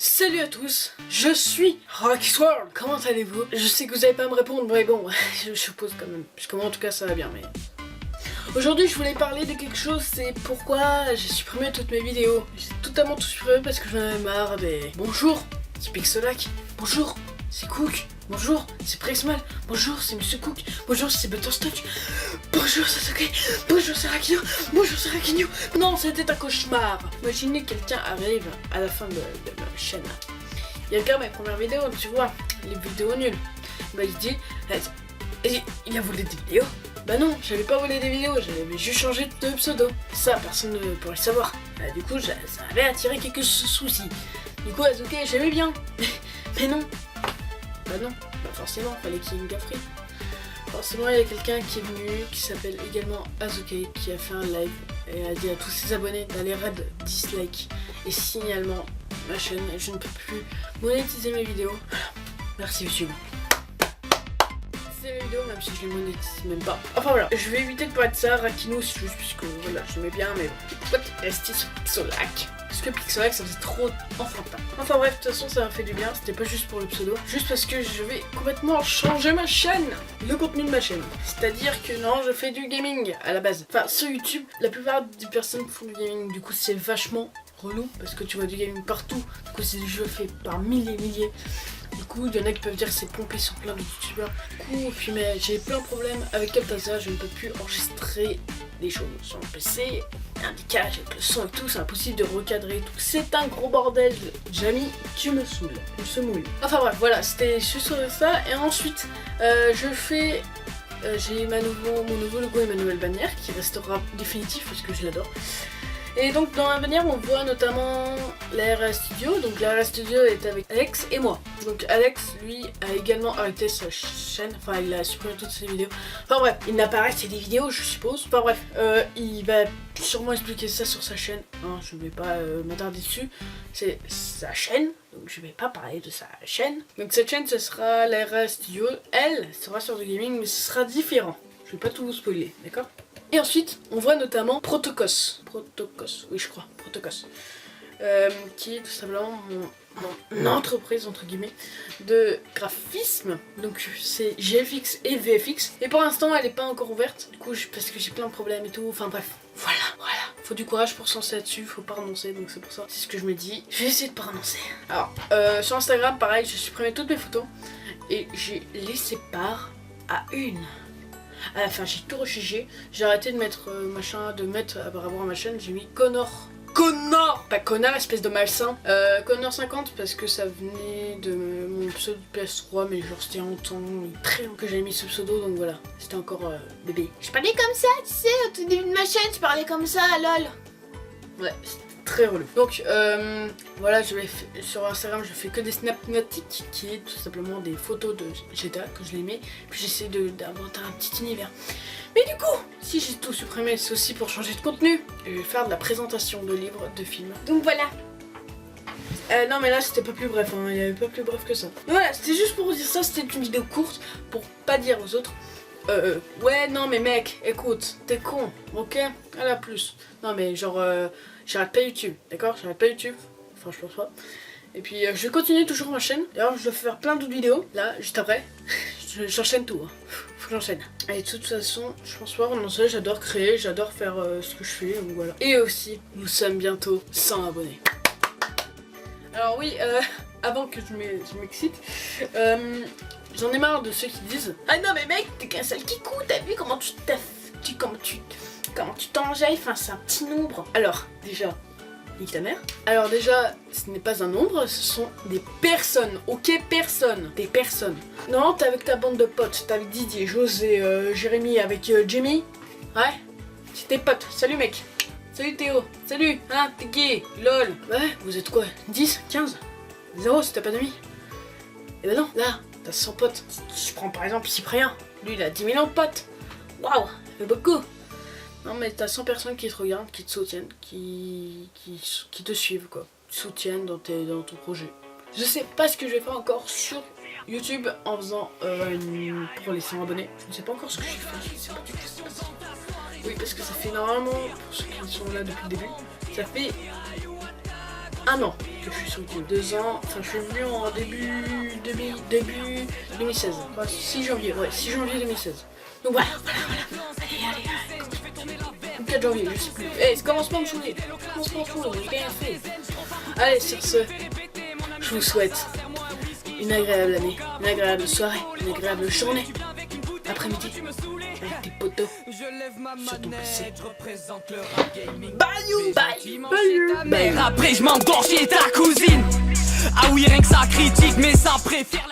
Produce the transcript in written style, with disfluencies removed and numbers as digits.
Salut à tous, je suis Rocksworld. Comment allez-vous? Je sais que vous n'allez pas me répondre, mais bon, je suppose quand même. Parce que moi en tout cas ça va bien, mais... Aujourd'hui je voulais parler de quelque chose, c'est pourquoi j'ai supprimé toutes mes vidéos. J'ai totalement tout supprimé parce que j'en avais marre des... Bonjour, c'est Pixelac. Bonjour, c'est Cook. Bonjour, c'est Prexmal. Bonjour, c'est Monsieur Cook. Bonjour, c'est Butterstock. Bonjour, c'est Sasuke. Bonjour, c'est Rakino. Bonjour, c'est Rakino. Non, c'était un cauchemar. Imaginez que quelqu'un arrive à la fin de ma chaîne. Il regarde mes premières vidéos, tu vois, les vidéos nulles. Bah, il dit, il a volé des vidéos. Bah non, j'avais pas volé des vidéos, j'avais juste changé de pseudo. Ça, personne ne pourrait le savoir. Bah, du coup, ça avait attiré quelques soucis. Du coup, Azuke, j'aimais bien. Mais non. Bah non, bah forcément, fallait qu'il y ait une gafferie. Forcément, il y a quelqu'un qui est venu, qui s'appelle également Azuke, qui a fait un live et a dit à tous ses abonnés d'aller raid dislike et signalement ma chaîne. Et je ne peux plus monétiser mes vidéos. Merci YouTube. C'est mes vidéos, même si je les monétise même pas. Enfin voilà, je vais éviter de parler de ça, Rakino, juste puisque voilà, j'aimais bien, mais pourquoi t'es resté sur Pixelac? Parce que Pixelac ça faisait trop enfantin. Enfin bref, de toute façon ça m'a fait du bien, c'était pas juste pour le pseudo, juste parce que je vais complètement changer ma chaîne, le contenu de ma chaîne. C'est-à-dire que non, je fais du gaming à la base. Enfin sur YouTube, la plupart des personnes font du gaming, du coup c'est vachement relou parce que tu vois du gaming partout, du coup c'est des jeux faits par milliers et milliers. Du coup, il y en a qui peuvent dire que c'est pompé sur plein de youtubeurs. Du coup, puis mais j'ai plein de problèmes avec Camtasia, je ne peux plus enregistrer des choses sur mon PC. Un décalage avec le son et tout, c'est impossible de recadrer et tout. C'est un gros bordel. Jamie, tu me saoules. Tu me semouilles. Enfin bref, voilà, c'était juste sur ça. Et ensuite, j'ai mon nouveau logo et ma nouvelle bannière qui restera définitif parce que je l'adore. Et donc dans la bannière on voit notamment l'ARA Studio, donc l'ARA Studio est avec Alex et moi. Donc Alex lui a également arrêté sa chaîne, enfin il a supprimé toutes ses vidéos. Enfin bref, il n'a pas arrêté des vidéos je suppose. Enfin bref, il va sûrement expliquer ça sur sa chaîne, hein, je ne vais pas m'attarder dessus. C'est sa chaîne, donc je vais pas parler de sa chaîne. Donc cette chaîne ce sera l'ARA Studio, elle sera sur du gaming mais ce sera différent. Je vais pas tout vous spoiler, d'accord? Et ensuite, on voit notamment Protokos, oui je crois, Protokos, qui est tout simplement mon entreprise, entre guillemets, de graphisme. Donc c'est GFX et VFX. Et pour l'instant, elle n'est pas encore ouverte, du coup, parce que j'ai plein de problèmes et tout, enfin bref. Voilà. Faut du courage pour se lancer là-dessus, faut pas renoncer, donc c'est pour ça. C'est ce que je me dis, je vais essayer de pas renoncer. Alors, sur Instagram, pareil, j'ai supprimé toutes mes photos et j'ai laissé part à une. À la fin j'ai tout rechangé, j'ai arrêté de mettre par rapport à ma chaîne, j'ai mis Connor, pas connard espèce de malsain, Connor 50 parce que ça venait de mon pseudo de PS3 mais genre c'était longtemps, très longtemps que j'avais mis ce pseudo donc voilà, c'était encore bébé. Je parlais comme ça tu sais, au tout début de ma chaîne je parlais comme ça lol. Ouais, très relou. Donc voilà, sur Instagram je fais que des snapmatiques qui est tout simplement des photos de GTA que je les mets, puis j'essaie d'inventer un petit univers. Mais du coup, si j'ai tout supprimé, c'est aussi pour changer de contenu. Je vais faire de la présentation de livres, de films. Donc voilà. Non mais là c'était pas plus bref, hein. Il y avait pas plus bref que ça. Mais voilà, c'était juste pour vous dire ça, c'était une vidéo courte pour pas dire aux autres. Ouais non mais mec, écoute, t'es con, ok? À la plus. Non mais genre, j'arrête pas YouTube, d'accord? J'arrête pas YouTube, enfin je pense pas. Et puis je vais continuer toujours ma chaîne. D'ailleurs je dois faire plein d'autres vidéos, là, juste après. J'enchaîne tout, hein. Faut que j'enchaîne. Et de toute façon, je pense pas renoncer, j'adore créer, j'adore faire ce que je fais, donc voilà. Et aussi, nous sommes bientôt 100 abonnés. Alors oui, avant que je m'excite, j'en ai marre de ceux qui disent « Ah non mais mec, t'es qu'un sale kikou, t'as vu comment comment tu t'enjailles, enfin c'est un petit nombre. » Alors, déjà, nique ta mère. Alors déjà, ce n'est pas un nombre, ce sont des personnes, ok? Personnes, des personnes. Non, t'es avec ta bande de potes, t'es avec Didier, José, Jérémy, avec Jamie. Ouais, c'est tes potes, salut mec. Salut Théo, salut, hein, t'es gay, lol. Ouais, vous êtes quoi, 10, 15, 0 si t'as pas d'amis. Et ben non, là, t'as 100 potes. Je prends par exemple Cyprien, lui il a 10 millions de potes. Waouh, ça fait beaucoup. Non mais t'as 100 personnes qui te regardent, qui te soutiennent, qui te suivent quoi. Qui te soutiennent dans ton projet. Je sais pas ce que je vais faire encore sur YouTube en faisant pour les 100 abonnés. Je ne sais pas encore ce que je vais faire, je ne sais pas du tout ce qui se passe. Oui parce que ça fait normalement, pour ceux qui sont là depuis le début, ça fait un an que je suis sur YouTube. 2 ans, enfin je suis venu en début 2016. Enfin, 6 janvier, ouais, 6 janvier 2016. Donc voilà. Allez. Ou 4 janvier, je sais plus. Commence pas à me saouler. J'ai rien fait. Allez, sur ce, je vous souhaite une agréable année, une agréable soirée, une agréable journée, après-midi, avec tes potos sur ton PC. Après je m'endors chez ta cousine. Ah oui, rien que ça critique, mais ça préfère la...